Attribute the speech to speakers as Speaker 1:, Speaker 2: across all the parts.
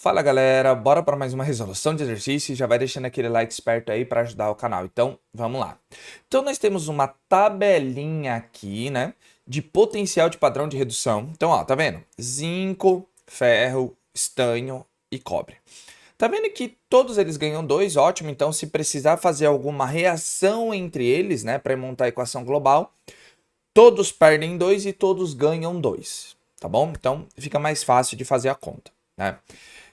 Speaker 1: Fala galera, bora para mais uma resolução de exercício. Já vai deixando aquele like esperto aí para ajudar o canal. Então, vamos lá. Então, nós temos uma tabelinha aqui, né, de potencial de padrão de redução. Então, ó, tá vendo? Zinco, ferro, estanho e cobre. Tá vendo que todos eles ganham 2, ótimo. Então, se precisar fazer alguma reação entre eles, né, para montar a equação global, todos perdem 2 e todos ganham 2, tá bom? Então, fica mais fácil de fazer a conta, né?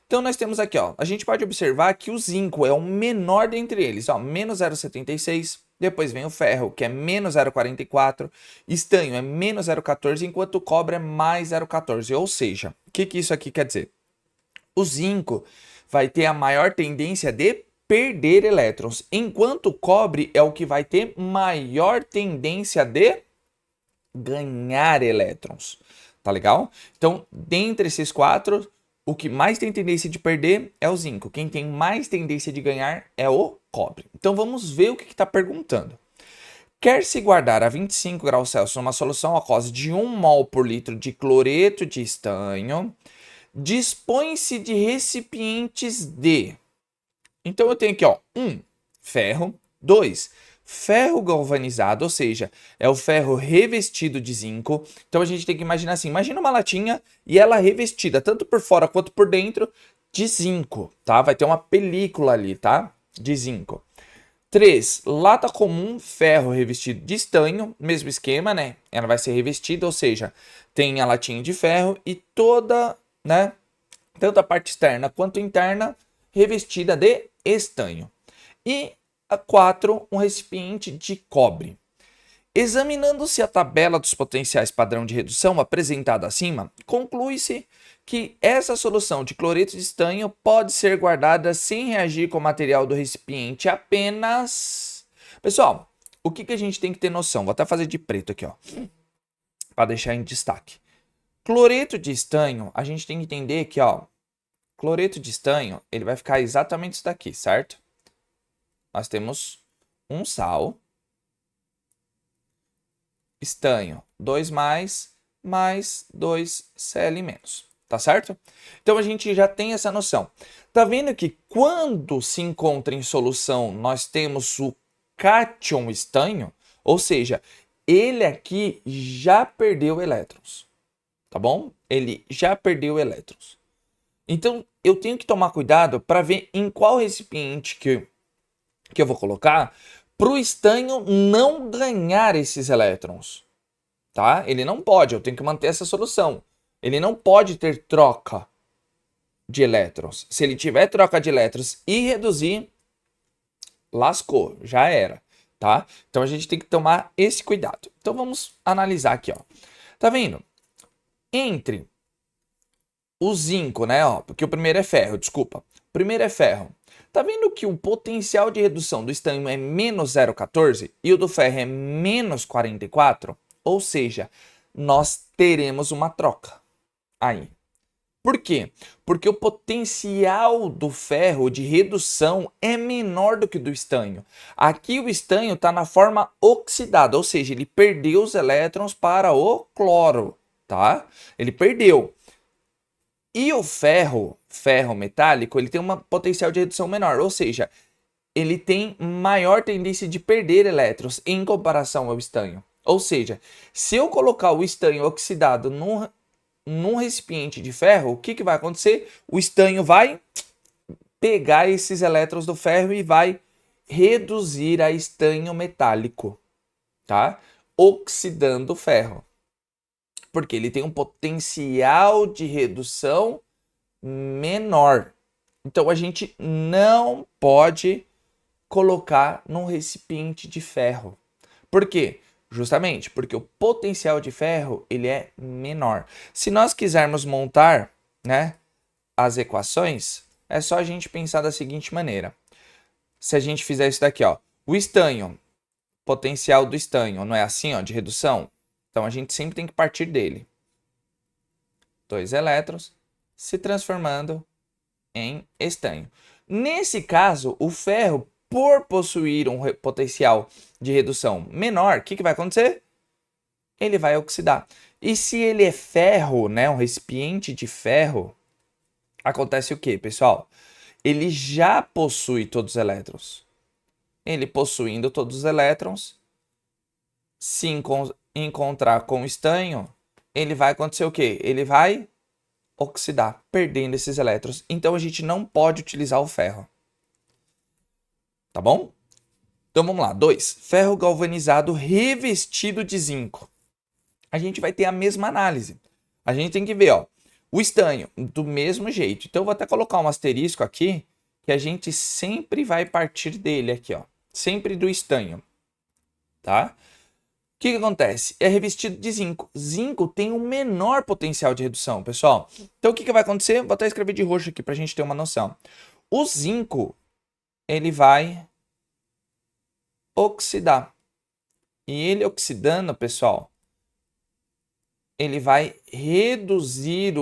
Speaker 1: Então, nós temos aqui, ó, a gente pode observar que o zinco é o menor dentre eles, ó, menos 0,76, depois vem o ferro, que é menos 0,44, estanho é menos 0,14, enquanto o cobre é mais 0,14, ou seja, o que isso aqui quer dizer? O zinco vai ter a maior tendência de perder elétrons, enquanto o cobre é o que vai ter maior tendência de ganhar elétrons, tá legal? Então, dentre esses quatro, o que mais tem tendência de perder é o zinco. Quem tem mais tendência de ganhar é o cobre. Então vamos ver o que está perguntando. Quer-se guardar a 25 graus Celsius uma solução aquosa de 1 mol por litro de cloreto de estanho. Dispõe-se de recipientes de... Então eu tenho aqui, ó, 1, ferro. 2, ferro galvanizado, ou seja, é o ferro revestido de zinco. Então a gente tem que imaginar assim, imagina uma latinha e ela revestida, tanto por fora quanto por dentro, de zinco, tá? Vai ter uma película ali, tá? De zinco. 3, lata comum, ferro revestido de estanho, mesmo esquema, né? Ela vai ser revestida, ou seja, tem a latinha de ferro e toda, né? Tanto a parte externa quanto interna, revestida de estanho. E a 4, um recipiente de cobre. Examinando-se a tabela dos potenciais padrão de redução apresentada acima, conclui-se que essa solução de cloreto de estanho pode ser guardada sem reagir com o material do recipiente apenas... Pessoal, o que a gente tem que ter noção? Vou até fazer de preto aqui, ó, para deixar em destaque. Cloreto de estanho, a gente tem que entender que, ó, cloreto de estanho, ele vai ficar exatamente isso daqui, certo? Nós temos um sal, estanho 2+, mais 2Cl-, tá certo? Então a gente já tem essa noção. Tá vendo que quando se encontra em solução, nós temos o cátion estanho, ou seja, ele aqui já perdeu elétrons, tá bom? Ele já perdeu elétrons. Então eu tenho que tomar cuidado para ver em qual recipiente que eu vou colocar para o estanho não ganhar esses elétrons, tá? Ele não pode, eu tenho que manter essa solução. Ele não pode ter troca de elétrons. Se ele tiver troca de elétrons e reduzir, lascou, já era, tá? Então a gente tem que tomar esse cuidado. Então vamos analisar aqui, ó. Tá vendo? Entre o zinco, né, ó, porque o primeiro é ferro, desculpa. O primeiro é ferro. Tá vendo que o potencial de redução do estanho é menos 0,14 e o do ferro é menos 44? Ou seja, nós teremos uma troca aí. Por quê? Porque o potencial do ferro de redução é menor do que o do estanho. Aqui o estanho está na forma oxidada, ou seja, ele perdeu os elétrons para o cloro, tá? Ele perdeu. E o ferro metálico, ele tem um potencial de redução menor, ou seja, ele tem maior tendência de perder elétrons em comparação ao estanho. Ou seja, se eu colocar o estanho oxidado num recipiente de ferro, o que vai acontecer? O estanho vai pegar esses elétrons do ferro e vai reduzir a estanho metálico, tá? Oxidando o ferro. Porque ele tem um potencial de redução menor. Então a gente não pode colocar num recipiente de ferro. Por quê? Justamente porque o potencial de ferro ele é menor. Se nós quisermos montar, né, as equações, é só a gente pensar da seguinte maneira. Se a gente fizer isso daqui, ó, o estanho, potencial do estanho, não é assim, ó, de redução? Então a gente sempre tem que partir dele. 2 elétrons se transformando em estanho. Nesse caso, o ferro, por possuir um potencial de redução menor, o que vai acontecer? Ele vai oxidar. E se ele é ferro, né, um recipiente de ferro, acontece o quê, pessoal? Ele já possui todos os elétrons. Ele possuindo todos os elétrons, se encontrar com o estanho, ele vai acontecer o quê? Ele vai oxidar, perdendo esses elétrons. Então a gente não pode utilizar o ferro. Tá bom? Então vamos lá. 2. Ferro galvanizado revestido de zinco. A gente vai ter a mesma análise. A gente tem que ver, ó, o estanho do mesmo jeito. Então eu vou até colocar um asterisco aqui, que a gente sempre vai partir dele aqui, ó. Sempre do estanho, tá? O que acontece? É revestido de zinco. Zinco tem um menor potencial de redução, pessoal. Então o que vai acontecer? Vou até escrever de roxo aqui para a gente ter uma noção. O zinco, ele vai oxidar. E ele oxidando, pessoal, ele vai reduzir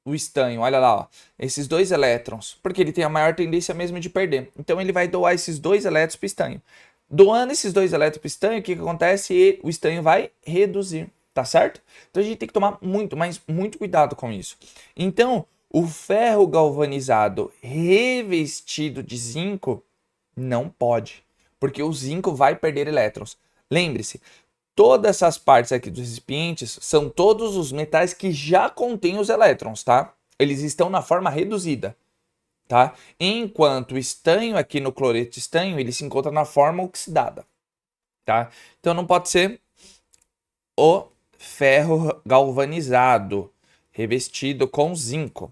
Speaker 1: o estanho. Olha lá, ó, esses 2 elétrons, porque ele tem a maior tendência mesmo de perder. Então ele vai doar esses 2 elétrons para o estanho. Doando esses 2 elétrons para o estanho, o que acontece? O estanho vai reduzir, tá certo? Então a gente tem que tomar muito cuidado com isso. Então, o ferro galvanizado revestido de zinco não pode, porque o zinco vai perder elétrons. Lembre-se, todas essas partes aqui dos recipientes são todos os metais que já contêm os elétrons, tá? Eles estão na forma reduzida, tá? Enquanto o estanho aqui no cloreto de estanho, ele se encontra na forma oxidada, tá? Então não pode ser o ferro galvanizado revestido com zinco.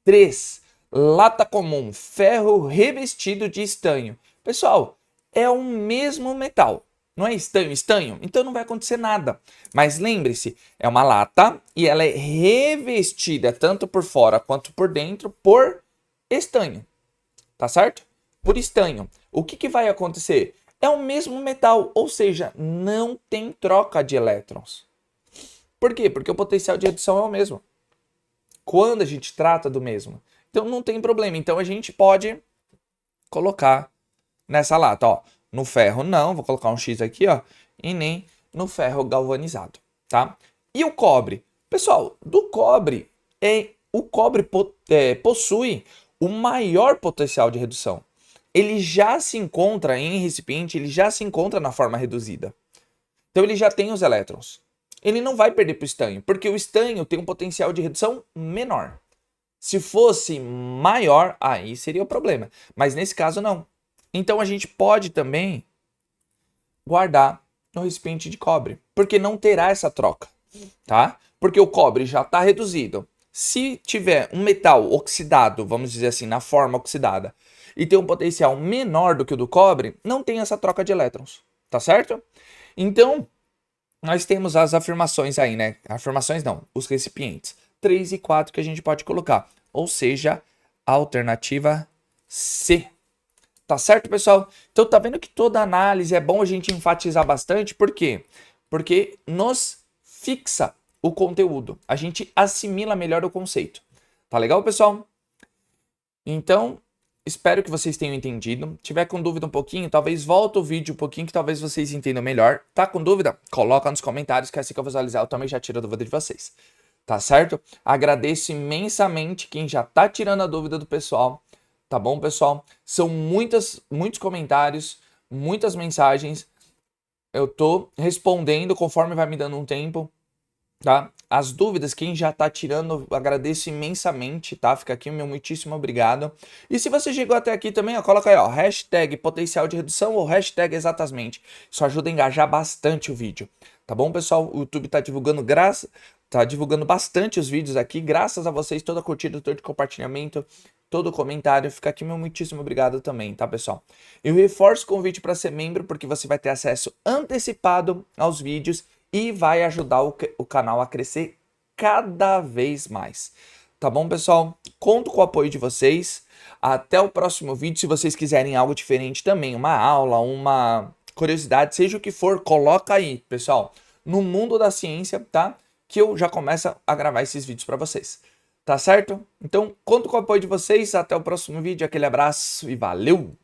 Speaker 1: 3. Lata comum, ferro revestido de estanho. Pessoal, é o mesmo metal. Não é estanho? Então não vai acontecer nada. Mas lembre-se, é uma lata e ela é revestida tanto por fora quanto por dentro por estanho. Tá certo? Por estanho. O que vai acontecer? É o mesmo metal, ou seja, não tem troca de elétrons. Por quê? Porque o potencial de redução é o mesmo. Quando a gente trata do mesmo. Então não tem problema. Então a gente pode colocar nessa lata, ó. No ferro não, vou colocar um X aqui, ó. E nem no ferro galvanizado, tá? E o cobre? Pessoal, do cobre, o cobre possui o maior potencial de redução. Ele já se encontra em recipiente, ele já se encontra na forma reduzida. Então ele já tem os elétrons. Ele não vai perder para o estanho, porque o estanho tem um potencial de redução menor. Se fosse maior, aí seria o problema. Mas nesse caso, não. Então a gente pode também guardar no recipiente de cobre, porque não terá essa troca, tá? Porque o cobre já está reduzido. Se tiver um metal oxidado, vamos dizer assim, na forma oxidada, e tem um potencial menor do que o do cobre, não tem essa troca de elétrons, tá certo? Então, nós temos as afirmações aí, né? Afirmações não, os recipientes. 3 e 4 que a gente pode colocar. Ou seja, a alternativa C. Tá certo, pessoal? Então tá vendo que toda análise é bom a gente enfatizar bastante. Por quê? Porque nos fixa o conteúdo. A gente assimila melhor o conceito. Tá legal, pessoal? Então, espero que vocês tenham entendido. Se tiver com dúvida um pouquinho, talvez volta o vídeo um pouquinho que talvez vocês entendam melhor. Tá com dúvida? Coloca nos comentários que assim que eu visualizar eu também já tiro a dúvida de vocês. Tá certo? Agradeço imensamente quem já tá tirando a dúvida do pessoal. Tá bom, pessoal? São muitos comentários, muitas mensagens. Eu tô respondendo conforme vai me dando um tempo, tá? As dúvidas, quem já tá tirando, agradeço imensamente, tá? Fica aqui o meu muitíssimo obrigado. E se você chegou até aqui também, ó, coloca aí, ó, hashtag potencial de redução ou hashtag exatamente. Isso ajuda a engajar bastante o vídeo. Tá bom, pessoal? O YouTube tá divulgando bastante os vídeos aqui, graças a vocês, toda a curtida, todo o compartilhamento, todo o comentário. Fica aqui meu muitíssimo obrigado também, tá, pessoal? Eu reforço o convite para ser membro, porque você vai ter acesso antecipado aos vídeos e vai ajudar o canal a crescer cada vez mais. Tá bom, pessoal? Conto com o apoio de vocês. Até o próximo vídeo. Se vocês quiserem algo diferente também, uma aula, uma curiosidade, seja o que for, coloca aí, pessoal, no mundo da ciência, tá? Que eu já começo a gravar esses vídeos para vocês. Tá certo? Então, conto com o apoio de vocês. Até o próximo vídeo. Aquele abraço e valeu!